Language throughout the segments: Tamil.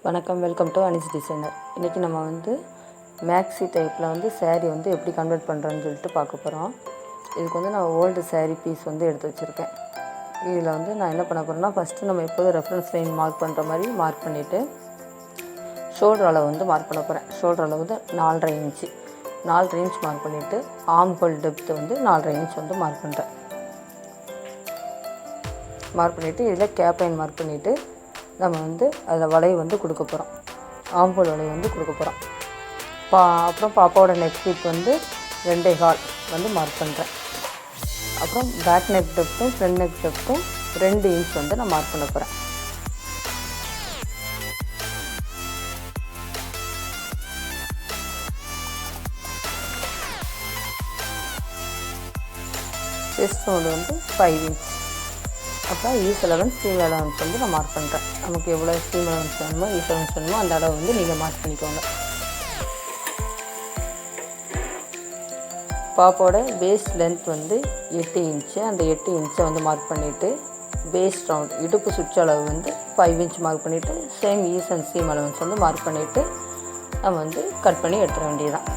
வணக்கம், வெல்கம் டு அனிஸ் டிசைனர். இன்றைக்கி நம்ம மேக்ஸி டைப்பில் சேரீ எப்படி கன்வெர்ட் பண்ணுறோன்னு சொல்லிட்டு பார்க்க போகிறோம். இதுக்கு நான் ஓல்டு சேரீ பீஸ் எடுத்து வச்சுருக்கேன். இதில் நான் என்ன பண்ண போகிறேன்னா, ஃபஸ்ட்டு நம்ம எப்போதும் ரெஃபரன்ஸ் லைன் மார்க் பண்ணுற மாதிரி மார்க் பண்ணிவிட்டு ஷோல்டர் அளவு மார்க் பண்ண போகிறேன். ஷோல்டர் அளவு 4.5 இன்ச்சு 4.5 இன்ச் மார்க் பண்ணிவிட்டு arm whole depth 4.5 inch mark பண்ணுறேன். மார்க் பண்ணிவிட்டு இதில் கேப் லைன் மார்க் பண்ணிவிட்டு நம்ம அதில் வளைவு கொடுக்க போகிறோம். ஆம்போல் வளைவு கொடுக்க போகிறோம். அப்புறம் பாப்பாவோட நெக் பீட் 2.25 மார்க் பண்ணுறேன். அப்புறம் பேக் நெக் டெப்த்தும் ஃப்ரண்ட் நெக் டெப்த்தும் 2 இன்ச் நான் மார்க் பண்ண போகிறேன். Chest round 5 inch. அப்புறம் ஈஸ் அலவன்ஸ் ஸ்டீம் அலவன்ஸ் நான் மார்க் பண்ணுறேன். நமக்கு எவ்வளோ ஸ்டீம் அலவன்ஸ் வேணுமோ ஈஸ் அலவன்ஸ் வேணுமோ அந்த அளவு நீங்கள் மார்க் பண்ணிக்கோங்க. பாப்பாவோட வேஸ்ட் லென்த் 8 இன்ச்சு. அந்த 8 இன்ச்சை மார்க் பண்ணிவிட்டு வேஸ்ட் ரவுண்ட் இடுப்பு சுற்றளவு 5 இன்ச் மார்க் பண்ணிவிட்டு same ease and seam allowance mark பண்ணிவிட்டு நம்ம கட் பண்ணி எடுத்துட வேண்டியதுதான்.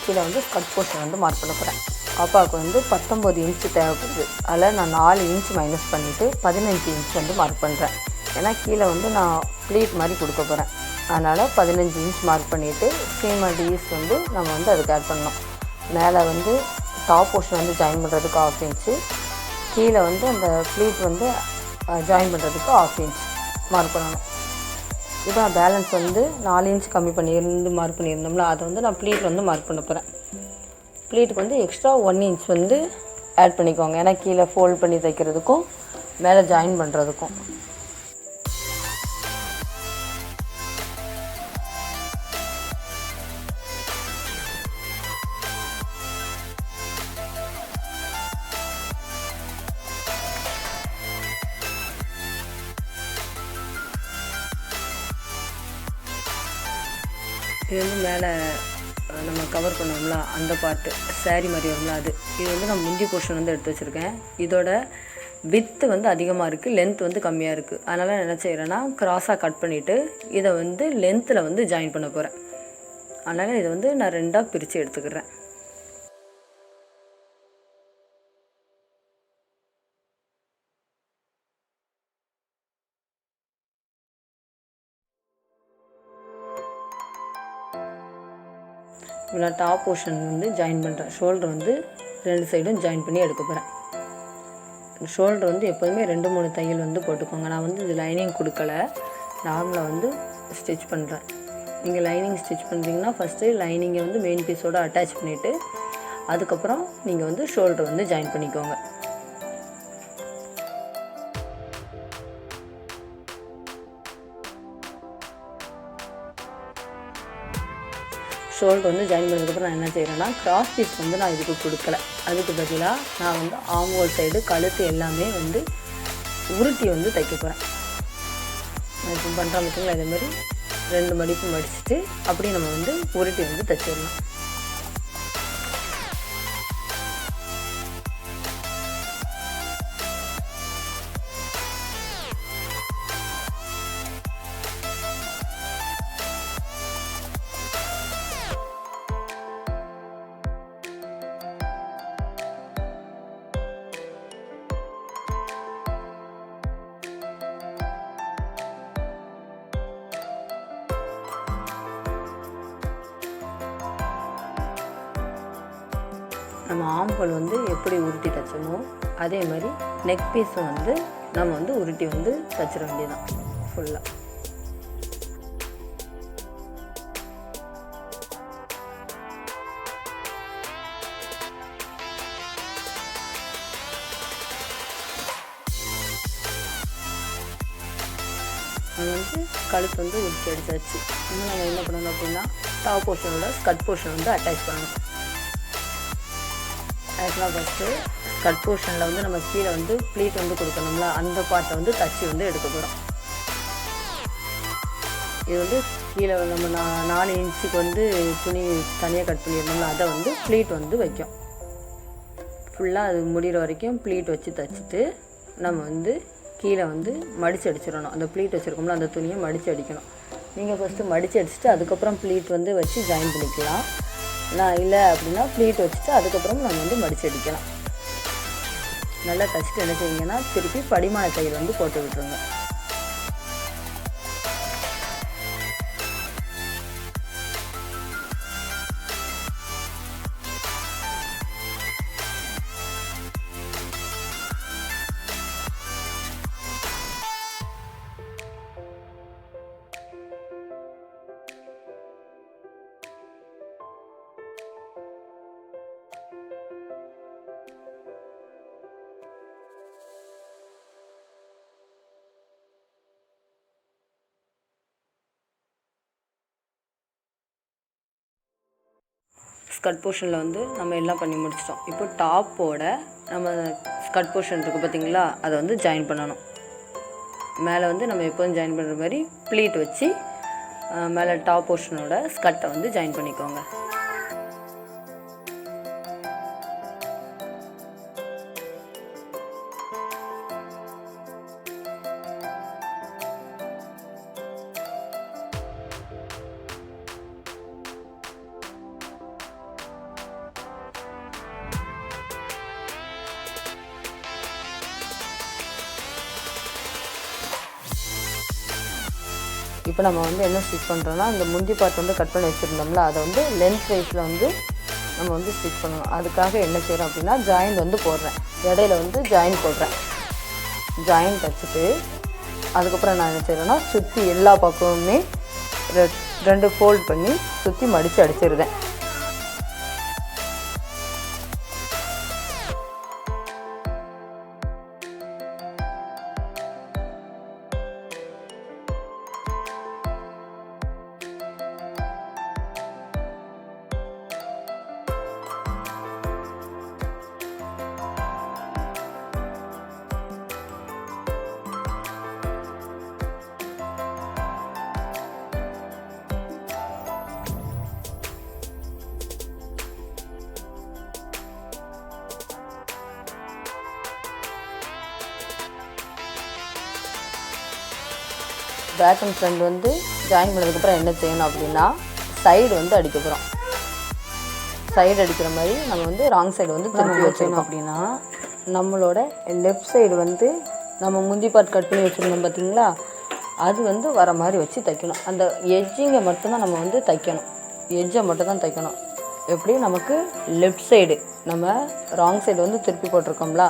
கீழே ஸ்கர்ட் போர்ஷன் மார்க் பண்ண போகிறேன். பாப்பாவுக்கு 19 இன்ச்சு தேவைப்படுது. அதில் நான் 4 இன்ச் மைனஸ் பண்ணிவிட்டு 15 இன்ச் மார்க் பண்ணுறேன். ஏன்னா கீழே நான் ப்ளீட் மாதிரி கொடுக்க போகிறேன். அதனால் 15 இன்ச் மார்க் பண்ணிவிட்டு சீம் அண்ட் ஈஸ் நம்ம அதுக்கு ஆட் பண்ணணும். மேலே டாப் போர்ஷன் ஜாயின் பண்ணுறதுக்கு 1/2 இன்ச்சு, கீழே அந்த ப்ளீட் ஜாயின் பண்ணுறதுக்கு 1/2 இன்ச் மார்க் பண்ணணும். இதான் பேலன்ஸ் 4 இன்ச் கம்மி மார்க் பண்ணியிருந்தோம்ல, அதை நான் ப்ளீட் மார்க் பண்ண போகிறேன். ப்ளீட்டுக்கு எக்ஸ்ட்ரா 1 இன்ச் ஆட் பண்ணிக்கோங்க. ஏன்னா கீழே ஃபோல்ட் பண்ணி தைக்கிறதுக்கும் மேலே ஜாயின் பண்ணுறதுக்கும். இது மேலே நம்ம கவர் பண்ணுவோம்ல அந்த பார்ட்டு சேரீ மாதிரி வரும்ல அது. இது நான் முந்தி போர்ஷன் எடுத்து வச்சுருக்கேன். இதோட வித்து அதிகமாக இருக்குது, லென்த் கம்மியாக இருக்குது. அதனால் நான் என்ன செய்கிறேன்னா க்ராஸாக கட் பண்ணிவிட்டு இதை லென்த்தில் ஜாயின் பண்ண போகிறேன். அதனால் இதை நான் 2ஆக பிரித்து எடுத்துக்கிறேன். நான் டாப் போர்ஷன் ஜாயின் பண்ணுறேன். ஷோல்டர் 2 சைடும் ஜாயின் பண்ணி எடுக்க போகிறேன். ஷோல்டர் எப்போதுமே 2-3 தையல் போட்டுக்கோங்க. நான் இது லைனிங் கொடுக்கல, நார்மலாக ஸ்டிச் பண்ணுறேன். நீங்கள் லைனிங் ஸ்டிச் பண்ணுறீங்கன்னா ஃபஸ்ட்டு லைனிங்கை மெயின் பீஸோடு அட்டாச் பண்ணிவிட்டு அதுக்கப்புறம் நீங்கள் ஷோல்டர் ஜாயின் பண்ணிக்கோங்க. ஷோல்டர் ஜாயின் பண்ணதுக்கப்புறம் நான் என்ன செய்கிறேன்னா கிராஸ் பீஸ் நான் இதுக்கு கொடுக்கல. அதுக்கு பதிலாக நான் ஆர்ம் ஹோல் சைடு கழுத்து எல்லாமே உருட்டி தைக்க போகிறேன். நான் இப்போ பண்ணுற மட்டுங்களா இதேமாதிரி 2 மடிப்பு மடிச்சுட்டு அப்படியே நம்ம உருட்டி தைச்சிடலாம். நம்ம ஆர்ம் ஹோல் எப்படி உருட்டி தைச்சோமோ அதே மாதிரி நெக் பீஸும் நம்ம உருட்டி தைச்சிட வேண்டியதான் ஃபுல்லாக. கழுத்து உருட்டி அடிச்சாச்சு. இன்னும் நம்ம என்ன பண்ணணும் அப்படின்னா டாப் போர்ஷனோட ஸ்கர்ட் போர்ஷன் அட்டாச் பண்ணணும். அதுக்கெலாம் ஃபஸ்ட்டு ஸ்கர்ட் போர்ஷனில் வந்து நம்ம கீழே வந்து ப்ளீட் வந்து கொடுக்கணும்ல, அந்த பார்ட்டை வந்து தச்சு வந்து எடுக்க போகிறோம். இது வந்து கீழே நம்ம 4 இன்ச்சுக்கு வந்து துணி தனியாக கட் பண்ணியிருந்தோம்ல, அதை வந்து ப்ளீட் வந்து வைக்கும். ஃபுல்லாக அது முடிகிற வரைக்கும் ப்ளீட் வச்சு தைச்சிட்டு நம்ம வந்து கீழே வந்து மடித்து அடிச்சிடணும். அந்த ப்ளீட் வச்சுருக்கோம்ல, அந்த துணியை மடித்து அடிக்கணும். நீங்கள் ஃபஸ்ட்டு மடித்து அடிச்சுட்டு அதுக்கப்புறம் ப்ளீட் வந்து வச்சு ஜாயின் பண்ணிக்கலாம். நான் இல்லை அப்படின்னா ப்ளீட் வச்சுட்டு அதுக்கப்புறம் நம்ம வந்து மடித்து அடிக்கலாம். நல்லா தைச்சிட்டு என்ன செய்வீங்கன்னா திருப்பி படிமான தையல் வந்து போட்டு விட்டுருங்க. ஸ்கர்ட் போர்ஷனில் வந்து நம்ம எல்லாம் பண்ணி முடிச்சிட்டோம். இப்போ டாப்போட நம்ம ஸ்கர்ட் போர்ஷன் இருக்குது பார்த்திங்களா, அதை வந்து ஜாயின் பண்ணணும். மேலே வந்து நம்ம எப்போதும் ஜாயின் பண்ணுற மாதிரி ப்ளீட் வச்சு மேலே டாப் போர்ஷனோட ஸ்கர்ட்டை வந்து ஜாயின் பண்ணிக்கோங்க. இப்போ நம்ம வந்து என்ன ஸ்டிச் பண்ணுறோன்னா, இந்த முந்தி பார்ட் வந்து கட் பண்ணி வச்சுருந்தோம்ல, அதை வந்து லென்த் வைஸில் வந்து நம்ம வந்து ஸ்டிச் பண்ணணும். அதுக்காக என்ன செய்கிறோம் அப்படின்னா, ஜாயின் வந்து போடுறேன். இடையில வந்து ஜாயின் போடுறேன். ஜாயின் தைச்சிட்டு அதுக்கப்புறம் நான் என்ன செய்கிறேன்னா, சுற்றி எல்லா பக்கமுமே 2 ஃபோல்ட் பண்ணி சுற்றி மடித்து அடிச்சிருந்தேன். பேக் அண்ட் ஃப்ரண்ட் வந்து ஜாயின் பண்ணதுக்கப்புறம் என்ன செய்யணும் அப்படின்னா, சைடு வந்து அடிக்க போகிறோம். சைடு அடிக்கிற மாதிரி நம்ம வந்து ராங் சைடு வந்து திருப்பி வச்சுக்கணும். அப்படின்னா நம்மளோட லெஃப்ட் சைடு வந்து நம்ம முந்தி பார்ட் கட் பண்ணி வச்சுருந்தோம் பார்த்திங்களா, அது வந்து வர மாதிரி வச்சு தைக்கணும். அந்த எட்ஜிங்கை மட்டும்தான் நம்ம வந்து தைக்கணும். எட்ஜை மட்டும் தான் தைக்கணும். எப்படி நமக்கு லெஃப்ட் சைடு நம்ம ராங் சைடு வந்து திருப்பி போட்டிருக்கோம்ல,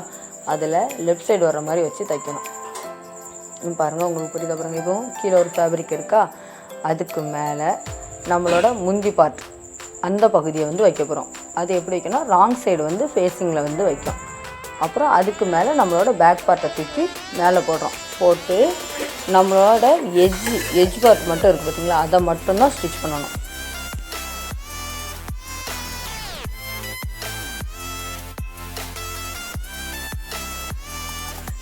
அதில் லெஃப்ட் சைடு வர மாதிரி வச்சு தைக்கணும். பாருங்கள், உங்களுக்கு புரியுது. அப்புறம் இதுவும் கீழே ஒரு ஃபேப்ரிக் இருக்கா, அதுக்கு மேலே நம்மளோட முந்தி பார்ட் அந்த பகுதியை வந்து வைக்க போகிறோம். அது எப்படி வைக்கணும், ராங் சைடு வந்து ஃபேஸிங்கில் வந்து வைக்கும். அப்புறம் அதுக்கு மேலே நம்மளோட பேக் பார்ட்டை தூக்கி மேலே போடுறோம். போட்டு நம்மளோட எட்ஜ் பார்ட் மட்டும் இருக்குது பார்த்திங்களா, அதை மட்டும்தான் ஸ்டிச் பண்ணணும்.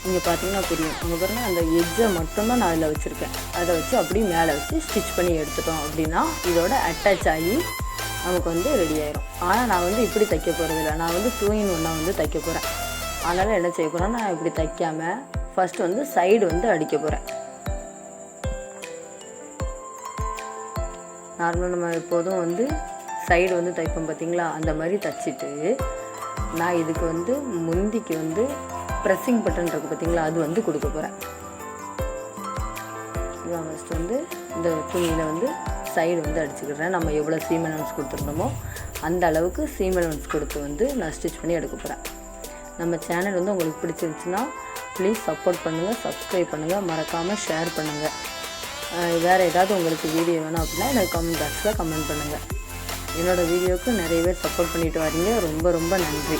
இங்கே பார்த்தீங்கன்னா புரியும். அங்கே பாருங்கள், அந்த எட்ஜை மட்டும்தான் நான் அதில் வச்சுருக்கேன். அதை வச்சு அப்படியே மேலே வச்சு ஸ்டிச் பண்ணி எடுத்துட்டோம் அப்படின்னா இதோட அட்டாச் ஆகி நமக்கு வந்து ரெடி ஆயிரும். ஆனால் நான் வந்து இப்படி தைக்க போகிறதில்ல, நான் வந்து 2 in 1 வந்து தைக்க போகிறேன். அதனால் என்ன செய்ய போகிறேன்னா, நான் இப்படி தைக்காமல் ஃபஸ்ட்டு வந்து சைடு வந்து அடிக்க போகிறேன். நார்மலாக நம்ம எப்போதும் வந்து சைடு வந்து தைப்போம் பார்த்திங்களா, அந்த மாதிரி தைச்சிட்டு நான் இதுக்கு வந்து முந்திக்கு வந்து ப்ரெஸ்ஸிங் பட்டன் இருக்குது பார்த்திங்களா, அது வந்து கொடுக்க போகிறேன். இதான் ஃபஸ்ட்டு வந்து இந்த துணியில் வந்து சைடு வந்து அடிச்சுக்கிறேன். நம்ம எவ்வளோ சீம் அலவன்ஸ் கொடுத்துருந்தோமோ அந்த அளவுக்கு சீம் அலவன்ஸ் கொடுத்து வந்து நான் ஸ்டிச் பண்ணி எடுக்க போகிறேன். நம்ம சேனல் வந்து உங்களுக்கு பிடிச்சிருந்துச்சுன்னா ப்ளீஸ் சப்போர்ட் பண்ணுங்கள், சப்ஸ்கிரைப் பண்ணுங்கள், மறக்காமல் ஷேர் பண்ணுங்கள். வேறு ஏதாவது உங்களுக்கு வீடியோ வேணும் அப்படின்னா எனக்கு கமெண்ட் பாக்ஸில் கமெண்ட் பண்ணுங்கள். என்னோடய வீடியோவுக்கு நிறைய பேர் சப்போர்ட் பண்ணிட்டு வரீங்க. ரொம்ப ரொம்ப நன்றி.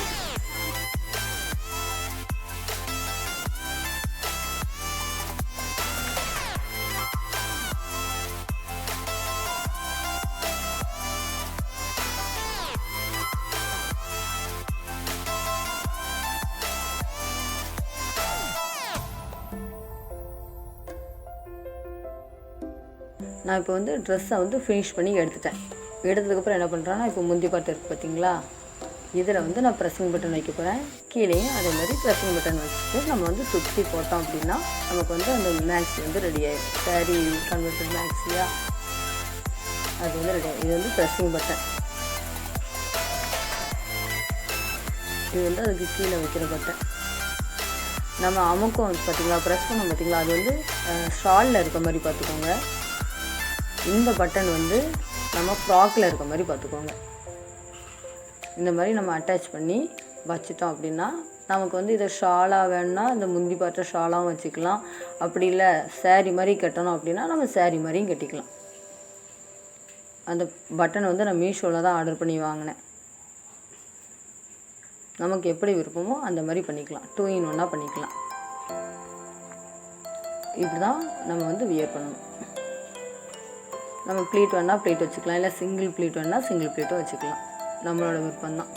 நான் இப்போ வந்து ட்ரெஸ்ஸை வந்து ஃபினிஷ் பண்ணி எடுத்ததுக்கப்புறம் என்ன பண்ணுறேன்னா, இப்போ முந்தி பார்ட் இருக்குது பார்த்தீங்களா, இதில் வந்து நான் ப்ரெஸ்ஸிங் பட்டன் வைக்க போகிறேன். கீழேயும் அதே மாதிரி ப்ரெஸ்ஸிங் பட்டன் வச்சுட்டு நம்ம வந்து சுற்றி போட்டோம் அப்படின்னா நமக்கு வந்து அந்த மேக்ஸி வந்து ரெடி ஆகிடும். சாரீ கன்வெர்டட் மேக்ஸியா, அது வந்து ரெடி ஆகிடும். இது வந்து ப்ரெஸ்ஸிங் பட்டன். இது வந்து அதுக்கு கீழே வைக்கிற பட்டன். நம்ம அமுக்கம் வந்து பார்த்திங்களா, ப்ரெஸ் பண்ணோம் பார்த்திங்களா, அது வந்து ஷாலில் இருக்க மாதிரி பார்த்துக்கோங்க. இந்த பட்டன் வந்து நம்ம ஃப்ராக்கில் இருக்க மாதிரி பார்த்துக்கோங்க. இந்த மாதிரி நம்ம அட்டாச் பண்ணி வச்சிட்டோம் அப்படின்னா நமக்கு வந்து இதை ஷாலாக வேணும்னா இந்த முந்தி பார்த்த ஷாலாகவும் வச்சுக்கலாம். அப்படி இல்லை சாரீ மாதிரி கட்டணும் அப்படின்னா நம்ம சாரீ மாதிரியும் கட்டிக்கலாம். அந்த பட்டனை வந்து நான் மீஷோவில் தான் ஆர்டர் பண்ணி வாங்கினேன். நமக்கு எப்படி விருப்பமோ அந்த மாதிரி பண்ணிக்கலாம். 2 in 1 பண்ணிக்கலாம். இப்படி தான் நம்ம வந்து வியர் பண்ணணும். நம்ம ப்ளீட் வேணால் ப்ளீட் வச்சுக்கலாம், இல்லை சிங்கிள் ப்ளீட் வேணால் சிங்கிள் ப்ளீட்டும் வச்சுக்கலாம். நம்மளோட விருப்பம்தான்.